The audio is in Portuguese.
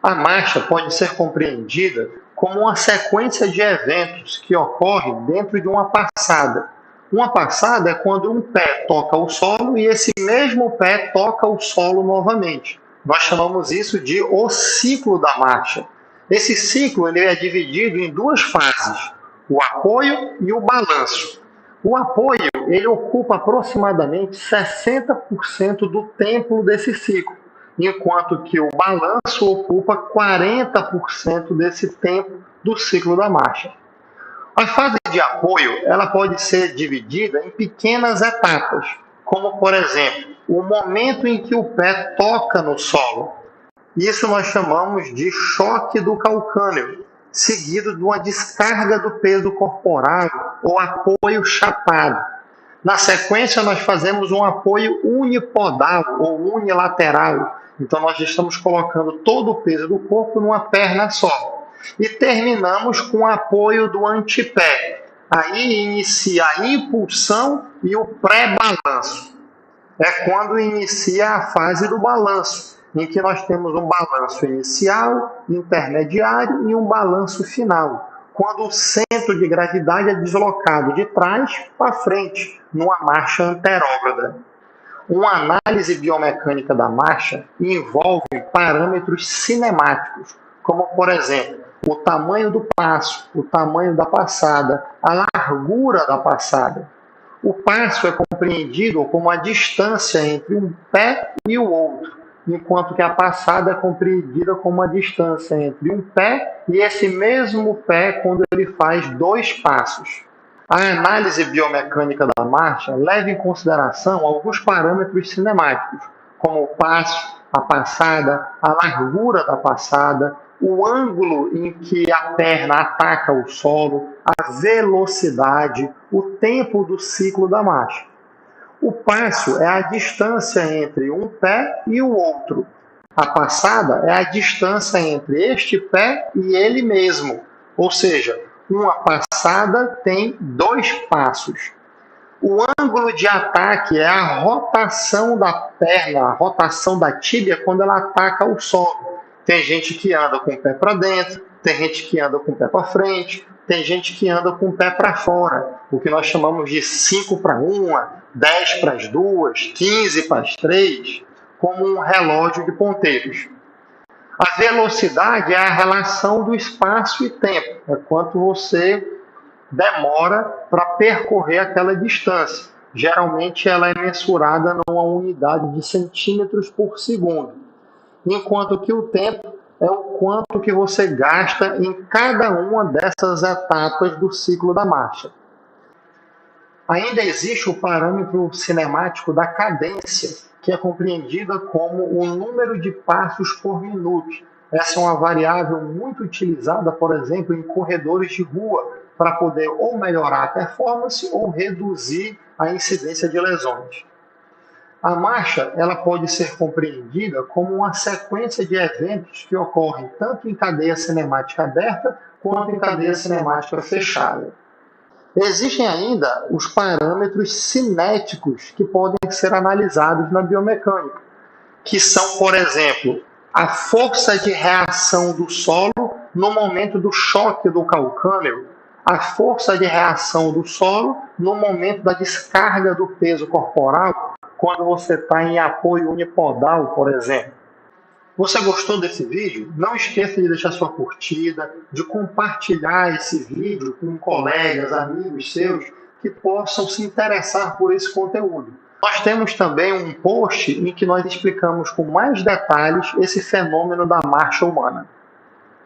A marcha pode ser compreendida como uma sequência de eventos que ocorre dentro de uma passada. Uma passada é quando um pé toca o solo e esse mesmo pé toca o solo novamente. Nós chamamos isso de o ciclo da marcha. Esse ciclo ele é dividido em duas fases, o apoio e o balanço. O apoio ele ocupa aproximadamente 60% do tempo desse ciclo, enquanto que o balanço ocupa 40% desse tempo do ciclo da marcha. A fase de apoio ela pode ser dividida em pequenas etapas, como, por exemplo, o momento em que o pé toca no solo. Isso nós chamamos de choque do calcâneo, seguido de uma descarga do peso corporal ou apoio chapado. Na sequência, nós fazemos um apoio unipodal ou unilateral. Então, nós estamos colocando todo o peso do corpo numa perna só. E terminamos com o apoio do antepé. Aí inicia a impulsão e o pré-balanço. É quando inicia a fase do balanço, em que nós temos um balanço inicial, intermediário e um balanço final, quando o centro de gravidade é deslocado de trás para frente, numa marcha anterógrada. Uma análise biomecânica da marcha envolve parâmetros cinemáticos, como, por exemplo, o tamanho do passo, o tamanho da passada, a largura da passada. O passo é compreendido como a distância entre um pé e o outro, enquanto que a passada é compreendida como a distância entre um pé e esse mesmo pé quando ele faz dois passos. A análise biomecânica da marcha leva em consideração alguns parâmetros cinemáticos, como o passo, a passada, a largura da passada, o ângulo em que a perna ataca o solo, a velocidade, o tempo do ciclo da marcha. O passo é a distância entre um pé e o outro. A passada é a distância entre este pé e ele mesmo, ou seja, uma passada tem dois passos. O ângulo de ataque é a rotação da perna, a rotação da tíbia quando ela ataca o solo. Tem gente que anda com o pé para dentro, tem gente que anda com o pé para frente, tem gente que anda com o pé para fora, o que nós chamamos de 5 para 1, 10 para as 2, 15 para as 3, como um relógio de ponteiros. A velocidade é a relação do espaço e tempo, é quanto você demora para percorrer aquela distância. Geralmente ela é mensurada numa unidade de centímetros por segundo, enquanto que o tempo é o quanto que você gasta em cada uma dessas etapas do ciclo da marcha. Ainda existe o parâmetro cinemático da cadência, que é compreendida como o número de passos por minuto. Essa é uma variável muito utilizada, por exemplo, em corredores de rua, para poder ou melhorar a performance ou reduzir a incidência de lesões. A marcha ela pode ser compreendida como uma sequência de eventos que ocorrem tanto em cadeia cinemática aberta quanto em cadeia cinemática fechada. Existem ainda os parâmetros cinéticos que podem ser analisados na biomecânica, que são, por exemplo, a força de reação do solo no momento do choque do calcâneo, a força de reação do solo no momento da descarga do peso corporal, quando você está em apoio unipodal, por exemplo. Você gostou desse vídeo? Não esqueça de deixar sua curtida, de compartilhar esse vídeo com colegas, amigos seus que possam se interessar por esse conteúdo. Nós temos também um post em que nós explicamos com mais detalhes esse fenômeno da marcha humana.